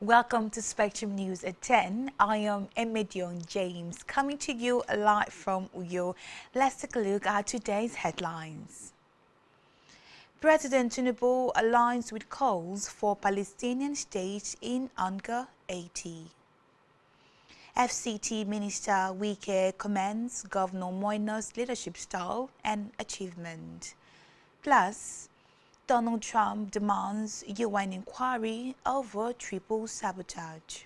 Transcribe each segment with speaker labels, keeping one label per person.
Speaker 1: Welcome to Spectrum News at 10. I am Emedion James, coming to you live from Uyo. Let's take a look at today's headlines. President Tinubu aligns with calls for Palestinian state in under 80. FCT Minister Wike commends Governor Moina's leadership style and achievement. Plus, Donald Trump demands UN inquiry over triple sabotage.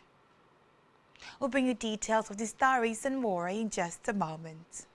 Speaker 1: We'll bring you details of these stories and more in just a moment.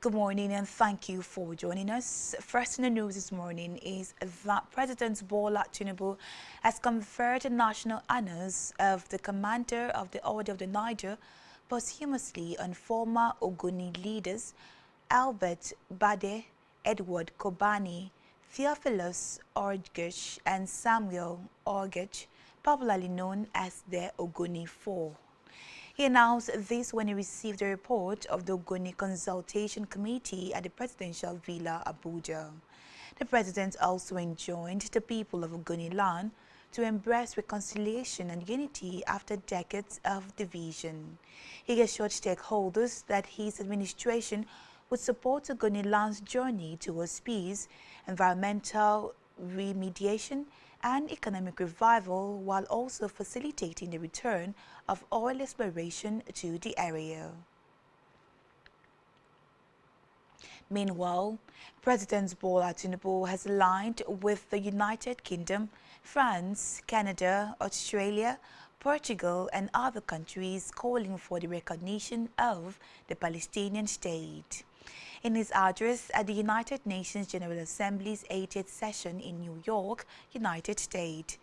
Speaker 1: Good morning and thank you for joining us. First in the news this morning is that President Bola Tinubu has conferred the national honors of the Commander of the Order of the Niger posthumously on former Ogoni leaders Albert Bade, Edward Kobani, Theophilus Orgesh and Samuel Orgesh, popularly known as the Ogoni Four. He announced this when he received a report of the Ogoni Consultation Committee at the Presidential Villa, Abuja. The president also enjoined the people of Ogoni land to embrace reconciliation and unity after decades of division. He assured stakeholders that his administration would support Ogoni land's journey towards peace, environmental remediation, and economic revival, while also facilitating the return of oil exploration to the area. Meanwhile, President Bola Tinubu has aligned with the United Kingdom, France, Canada, Australia, Portugal, and other countries calling for the recognition of the Palestinian state. In his address at the United Nations General Assembly's 80th session in New York, United States,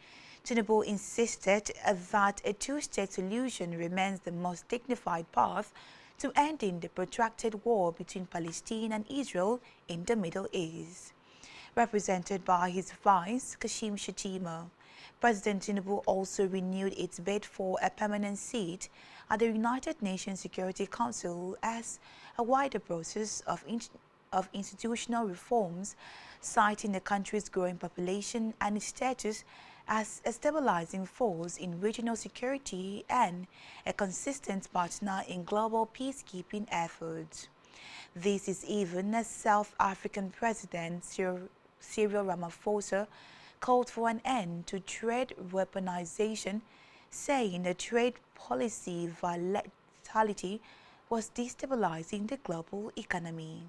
Speaker 1: Tinubu insisted that a two-state solution remains the most dignified path to ending the protracted war between Palestine and Israel in the Middle East. Represented by his vice, Kashim Shettima, President Tinubu also renewed its bid for a permanent seat at the United Nations Security Council as a wider process of institutional reforms, citing the country's growing population and its status as a stabilizing force in regional security and a consistent partner in global peacekeeping efforts. This is even as South African President Cyril Ramaphosa called for an end to trade weaponization, saying the trade policy volatility was destabilizing the global economy.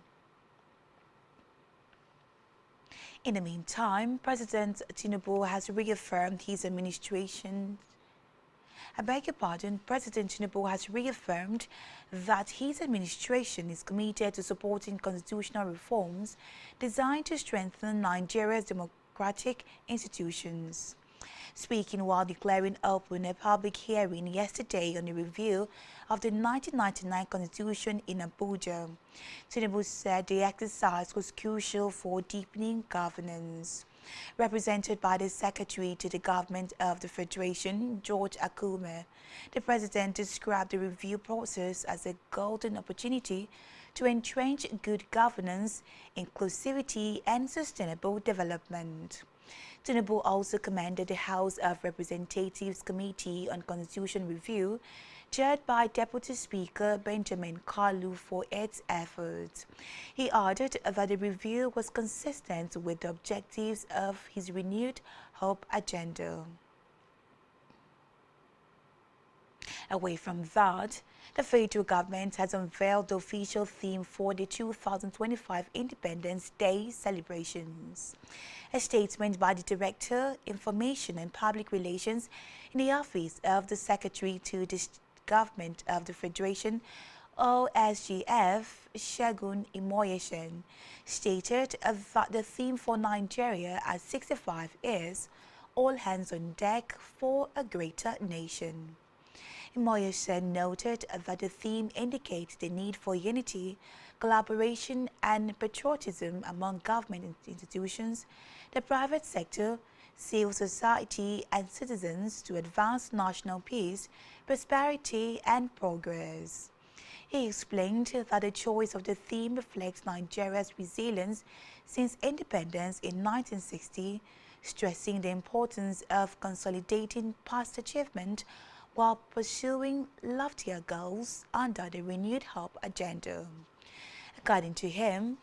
Speaker 1: In the meantime, President Tinubu has reaffirmed his administration. President Tinubu has reaffirmed that his administration is committed to supporting constitutional reforms designed to strengthen Nigeria's democratic institutions. Speaking while declaring open a public hearing yesterday on the review of the 1999 Constitution in Abuja, Tinubu said the exercise was crucial for deepening governance. Represented by the Secretary to the Government of the Federation, George Akume, the President described the review process as a golden opportunity to entrench good governance, inclusivity, and sustainable development. Tinubu also commended the House of Representatives Committee on Constitution Review, chaired by Deputy Speaker Benjamin Kalu, for its efforts. He added that the review was consistent with the objectives of his renewed hope agenda. Away from that, the federal government has unveiled the official theme for the 2025 Independence Day celebrations. A statement by the Director, Information and Public Relations in the Office of the Secretary to the Government of the Federation, OSGF, Segun Imoyeshen, stated that the theme for Nigeria at 65 is All Hands on Deck for a Greater Nation. Imoyeshen noted that the theme indicates the need for unity, collaboration and patriotism among government institutions, the private sector, civil society and citizens to advance national peace, prosperity and progress. He explained that the choice of the theme reflects Nigeria's resilience since independence in 1960, stressing the importance of consolidating past achievement while pursuing loftier goals under the renewed hope agenda. According to him,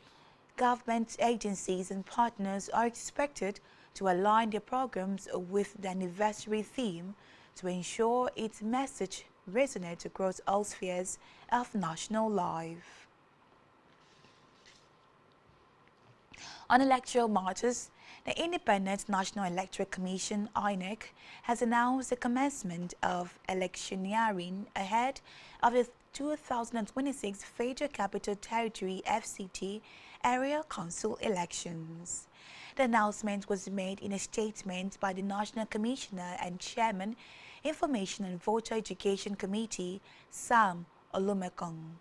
Speaker 1: government agencies and partners are expected to align their programs with the anniversary theme to ensure its message resonates across all spheres of national life. On electoral matters, the Independent National Electoral Commission (INEC) has announced the commencement of electioneering ahead of the 2026 Federal Capital Territory (FCT) Area Council elections. The announcement was made in a statement by the National Commissioner and Chairman, Information and Voter Education Committee, Sam Olumekong.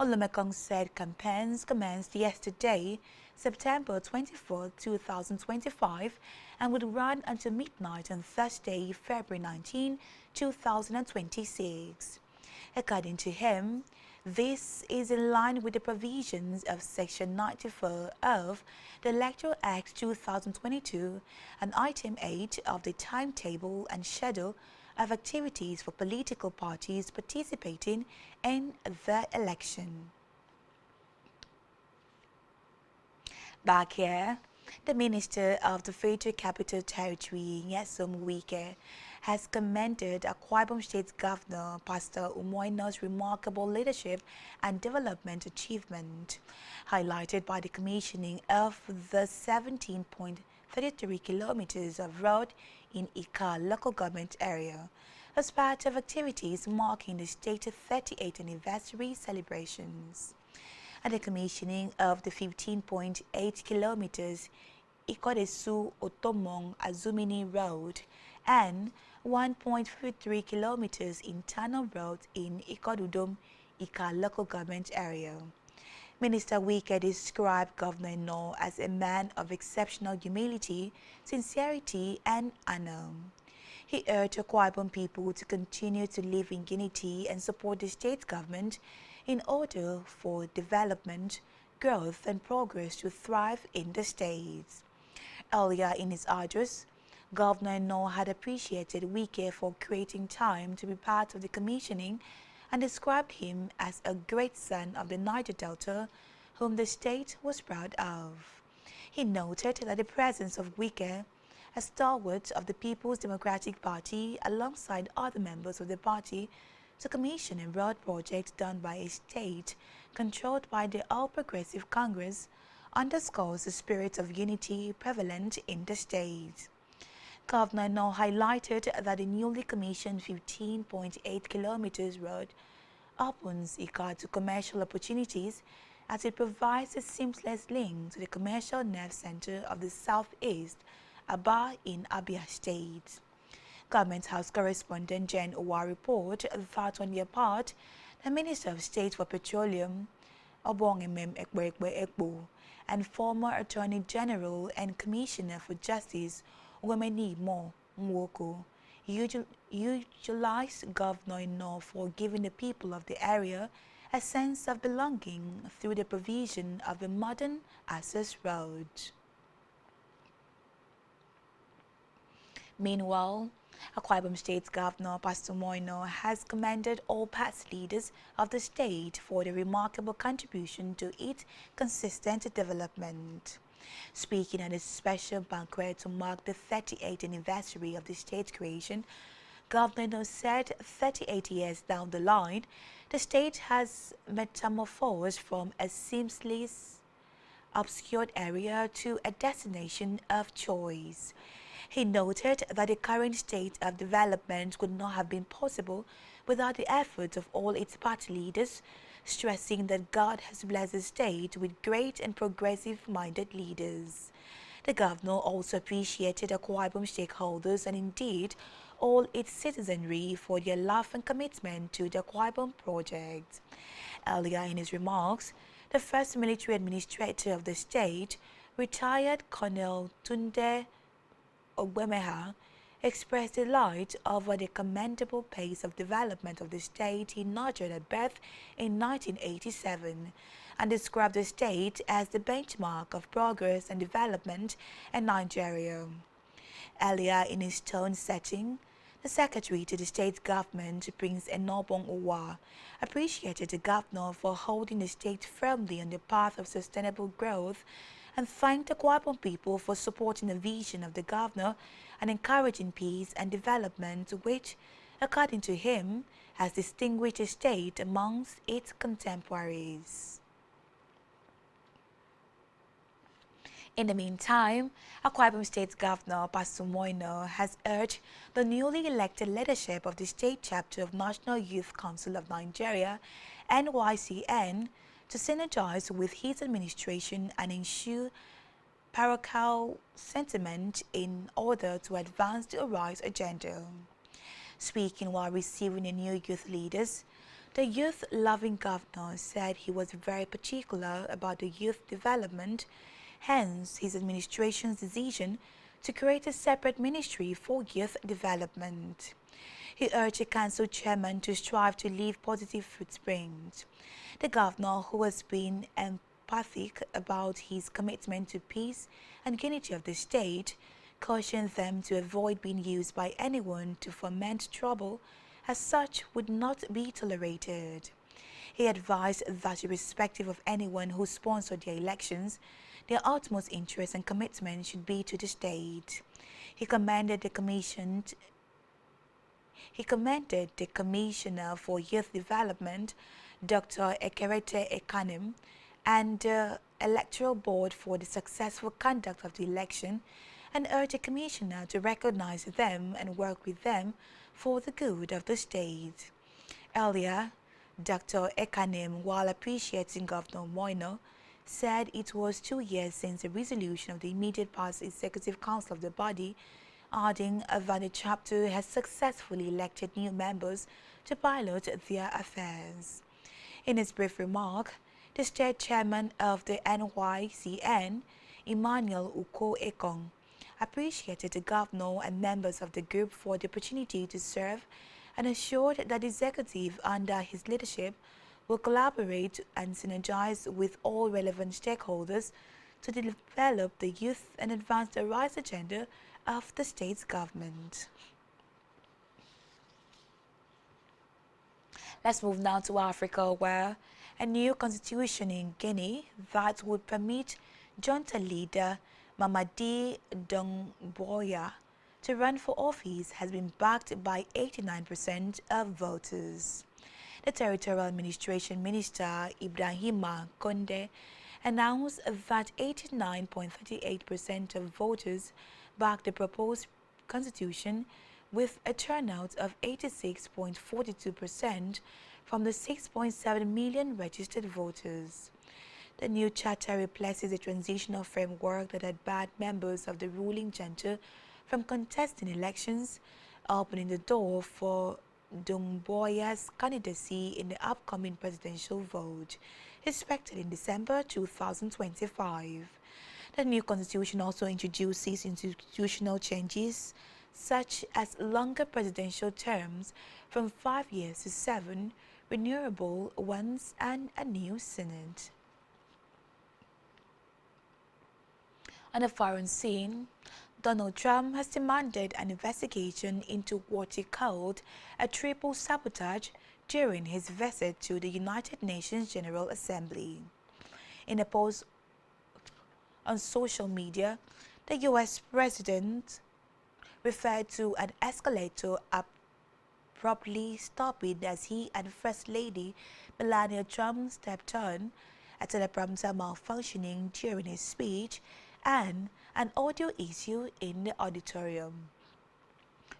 Speaker 1: Olumekong said campaigns commenced yesterday, September 24, 2025, and would run until midnight on Thursday, February 19, 2026. According to him, this is in line with the provisions of Section 94 of the Electoral Act 2022 and Item 8 of the timetable and schedule of activities for political parties participating in the election. Back here, the Minister of the Federal Capital Territory, Nyesom Wike, has commended Akwa Ibom State Governor Pastor Umoina's remarkable leadership and development achievement, highlighted by the commissioning of the 17.33 kilometers of road in Ika local government area as part of activities marking the state's 38th anniversary celebrations. At the commissioning of the 15.8 kilometers Ikodesu Otomong Azumini Road and 1.53 kilometers internal road in Ikodudom, Ika local government area. Minister Wike described Governor No as a man of exceptional humility, sincerity, and honor. He urged Akwa Ibom people to continue to live in unity and support the state government in order for development, growth, and progress to thrive in the state. Earlier in his address, Governor No had appreciated Wike for creating time to be part of the commissioning and described him as a great son of the Niger Delta, whom the state was proud of. He noted that the presence of Wike, a stalwart of the People's Democratic Party, alongside other members of the party, to commission a road project done by a state controlled by the All Progressive Congress, underscores the spirit of unity prevalent in the state. Governor No highlighted that the newly commissioned 15.8 kilometers road opens Ika to commercial opportunities as it provides a seamless link to the commercial nerve center of the southeast, Aba in Abia State. Government House correspondent Jen Owa reported that on their part, the Minister of State for Petroleum, Obongimem Ekwe Ekbo, and former Attorney General and Commissioner for Justice, Wemeni Mo Mwoko, utilized Governor No for giving the people of the area a sense of belonging through the provision of a modern access road. Meanwhile, Akwa Ibom State Governor Pastor Moino has commended all past leaders of the state for their remarkable contribution to its consistent development. Speaking at a special banquet to mark the 38th anniversary of the state's creation, Governor said 38 years down the line, the state has metamorphosed from a seamless, obscure area to a destination of choice. He noted that the current state of development would not have been possible without the efforts of all its party leaders, stressing that God has blessed the state with great and progressive-minded leaders. The governor also appreciated Akwa Ibom stakeholders and indeed all its citizenry for their love and commitment to the Akwa Ibom project. Earlier in his remarks, the first military administrator of the state, retired Colonel Tunde Ogwemeha, expressed delight over the commendable pace of development of the state he nurtured at birth in 1987 and described the state as the benchmark of progress and development in Nigeria. Earlier in his tone setting, the secretary to the state government, Prince Enobong Uwa, appreciated the governor for holding the state firmly on the path of sustainable growth and thanked the Akwa Ibom people for supporting the vision of the governor and encouraging peace and development which, according to him, has distinguished the state amongst its contemporaries. In the meantime, Akwa Ibom State Governor Pastor Moino has urged the newly elected leadership of the state chapter of National Youth Council of Nigeria, NYCN, to synergize with his administration and ensure parochial sentiment in order to advance the Arise agenda. Speaking while receiving the new youth leaders, the youth-loving governor said he was very particular about the youth development, hence his administration's decision to create a separate ministry for youth development. He urged the council chairman to strive to leave positive footprints. The governor, who has been emphatic about his commitment to peace and unity of the state, cautioned them to avoid being used by anyone to foment trouble, as such would not be tolerated. He advised that irrespective of anyone who sponsored their elections, their utmost interest and commitment should be to the state. He commended the Commissioner for Youth Development, Dr. Ekerete Ekanim, and the Electoral Board for the successful conduct of the election and urged the Commissioner to recognize them and work with them for the good of the state. Earlier, Dr. Ekanim, while appreciating Governor Moino, said it was 2 years since the resolution of the immediate past Executive Council of the body, adding that the chapter has successfully elected new members to pilot their affairs. In his brief remark, the state chairman of the NYCN, Emmanuel Uko Ekong, appreciated the governor and members of the group for the opportunity to serve and assured that the executive under his leadership will collaborate and synergize with all relevant stakeholders to develop the youth and advance the RISE agenda of the state's government. Let's move now to Africa, where a new constitution in Guinea that would permit junta leader Mamadi Doumbouya to run for office has been backed by 89% of voters. The Territorial Administration Minister Ibrahima Konde announced that 89.38% of voters backed the proposed constitution with a turnout of 86.42% from the 6.7 million registered voters. The new charter replaces the transitional framework that had barred members of the ruling junta from contesting elections, opening the door for Doumbouya's candidacy in the upcoming presidential vote, expected in December 2025. The new constitution also introduces institutional changes such as longer presidential terms from 5 years to 7, renewable ones, and a new Senate. On the foreign scene, Donald Trump has demanded an investigation into what he called a triple sabotage during his visit to the United Nations General Assembly. In a post on social media, the U.S. president referred to an escalator abruptly stopping as he and First Lady Melania Trump stepped on, a teleprompter malfunctioning during his speech, and an audio issue in the auditorium.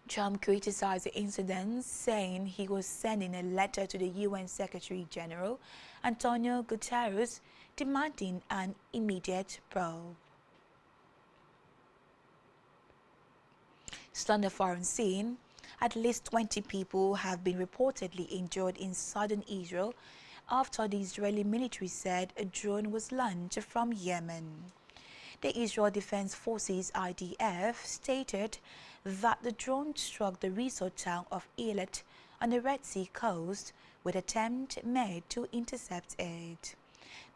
Speaker 1: Trump criticized the incident, saying he was sending a letter to the UN Secretary General, Antonio Guterres, demanding an immediate probe. Still on the foreign scene, at least 20 people have been reportedly injured in southern Israel after the Israeli military said a drone was launched from Yemen. The Israel Defense Forces IDF stated that the drone struck the resort town of Eilat on the Red Sea coast, with attempt made to intercept it.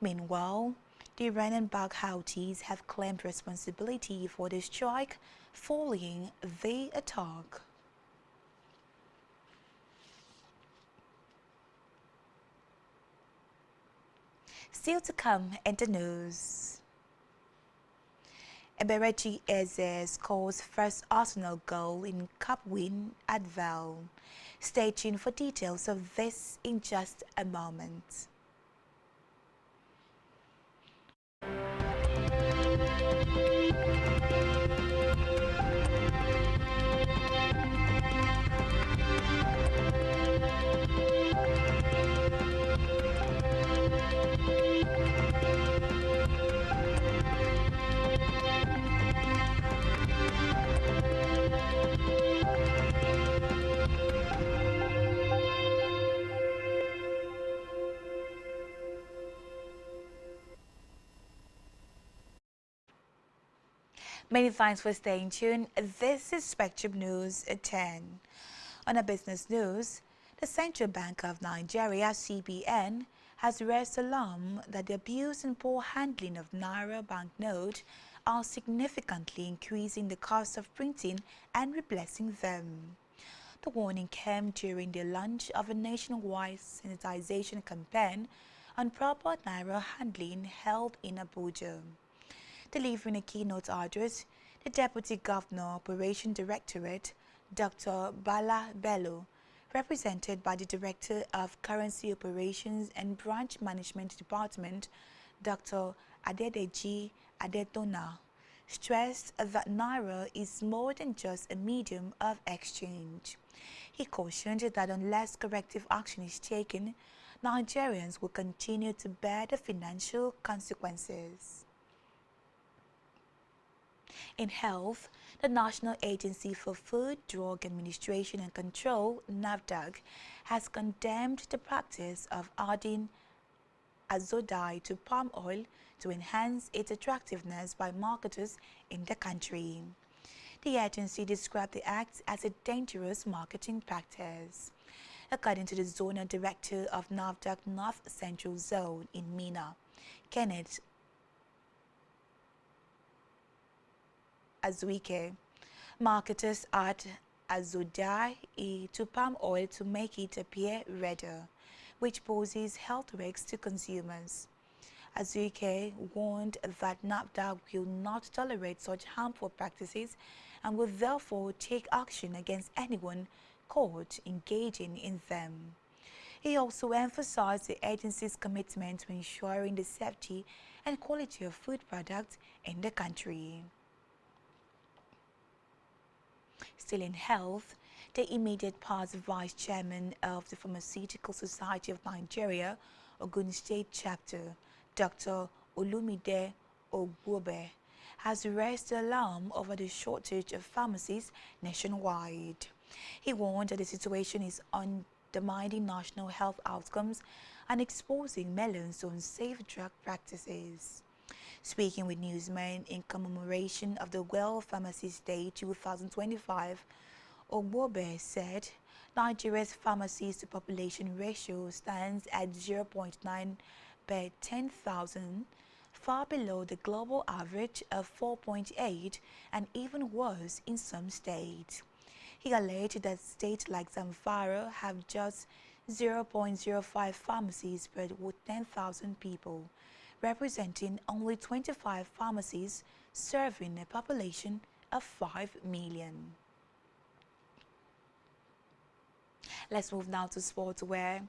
Speaker 1: Meanwhile, the Iranian-backed Houthis have claimed responsibility for the strike following the attack. Still to come in the news. Eberechi Eze scores first Arsenal goal in Cup win at Val. Stay tuned for details of this in just a moment. Many thanks for staying tuned. This is Spectrum News at 10. On a business news, the Central Bank of Nigeria, CBN, has raised alarm that the abuse and poor handling of Naira banknotes are significantly increasing the cost of printing and replacing them. The warning came during the launch of a nationwide sensitization campaign on proper Naira handling held in Abuja. Delivering a keynote address, the Deputy Governor Operation Directorate, Dr. Bala Bello, represented by the Director of Currency Operations and Branch Management Department, Dr. Adedeji Adetona, stressed that Naira is more than just a medium of exchange. He cautioned that unless corrective action is taken, Nigerians will continue to bear the financial consequences. In health, the National Agency for Food, Drug Administration and Control, NAFDAC, has condemned the practice of adding azodai to palm oil to enhance its attractiveness by marketers in the country. The agency described the act as a dangerous marketing practice. According to the Zonal Director of NAFDAC North Central Zone in Mina, Kenneth Azuike, marketers add azodai to palm oil to make it appear redder, which poses health risks to consumers. Azuike warned that NAFDAC will not tolerate such harmful practices and will therefore take action against anyone caught engaging in them. He also emphasized the agency's commitment to ensuring the safety and quality of food products in the country. Still in health, the immediate past Vice Chairman of the Pharmaceutical Society of Nigeria, Ogoni State Chapter, Dr. Olumide Ogbobe, has raised alarm over the shortage of pharmacists nationwide. He warned that the situation is undermining national health outcomes and exposing millions to unsafe drug practices. Speaking with newsmen in commemoration of the World Pharmacist Day 2025, Ogbobe said Nigeria's pharmacist to population ratio stands at 0.9 per 10,000, far below the global average of 4.8 and even worse in some states. He alleged that states like Zamfara have just 0.05 pharmacies per 10,000 people, representing only 25 pharmacies serving a population of 5 million. Let's move now to sports where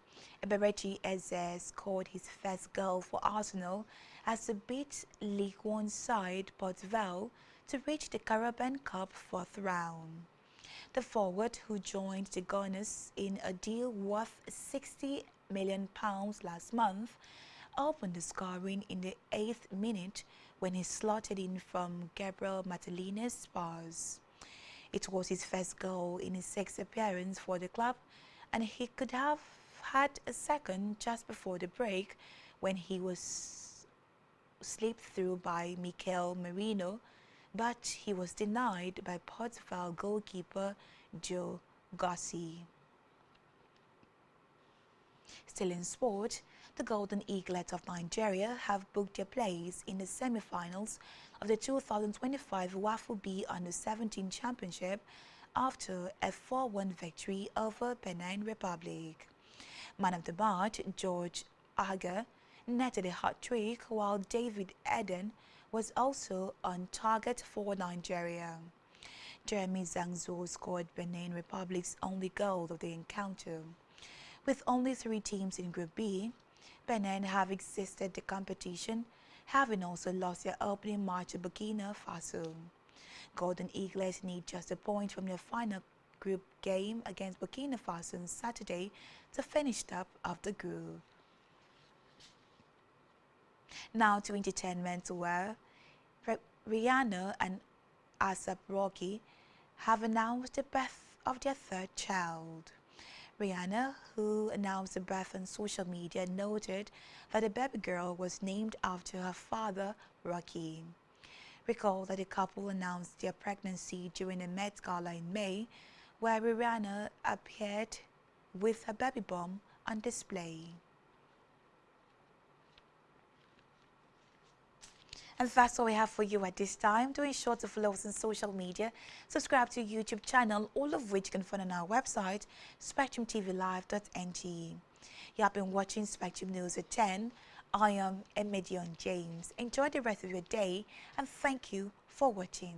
Speaker 1: Eberechi Eze scored his first goal for Arsenal as they beat League One side Port Vale to reach the Carabao Cup fourth round. The forward, who joined the Gunners in a deal worth £60 million last month, opened the scoring in the 8th minute when he slotted in from Gabriel Martinelli's pass. It was his first goal in his 6th appearance for the club, and he could have had a second just before the break when he was slipped through by Mikel Merino, but he was denied by Port Vale goalkeeper Joe Gossi. Still in sport, the Golden Eaglets of Nigeria have booked their place in the semi-finals of the 2025 WAFU B Under-17 Championship after a 4-1 victory over Benin Republic. Man of the match, George Aga, netted a hat-trick, while David Eden was also on target for Nigeria. Jeremy Zangzo scored Benin Republic's only goal of the encounter. With only 3 teams in Group B, Benin have exited the competition, having also lost their opening match to Burkina Faso. Golden Eagles need just a point from their final group game against Burkina Faso on Saturday to finish top of the group. Now to entertainment, where Rihanna and ASAP Rocky have announced the birth of their 3rd child. Rihanna, who announced the birth on social media, noted that the baby girl was named after her father, Rocky. Recall that the couple announced their pregnancy during a Met Gala in May, where Rihanna appeared with her baby bump on display. And that's all we have for you at this time. Do ensure to follow us on social media, subscribe to our YouTube channel, all of which you can find on our website, spectrumtvlive.ng. You have been watching Spectrum News at 10. I am Emedion James. Enjoy the rest of your day and thank you for watching.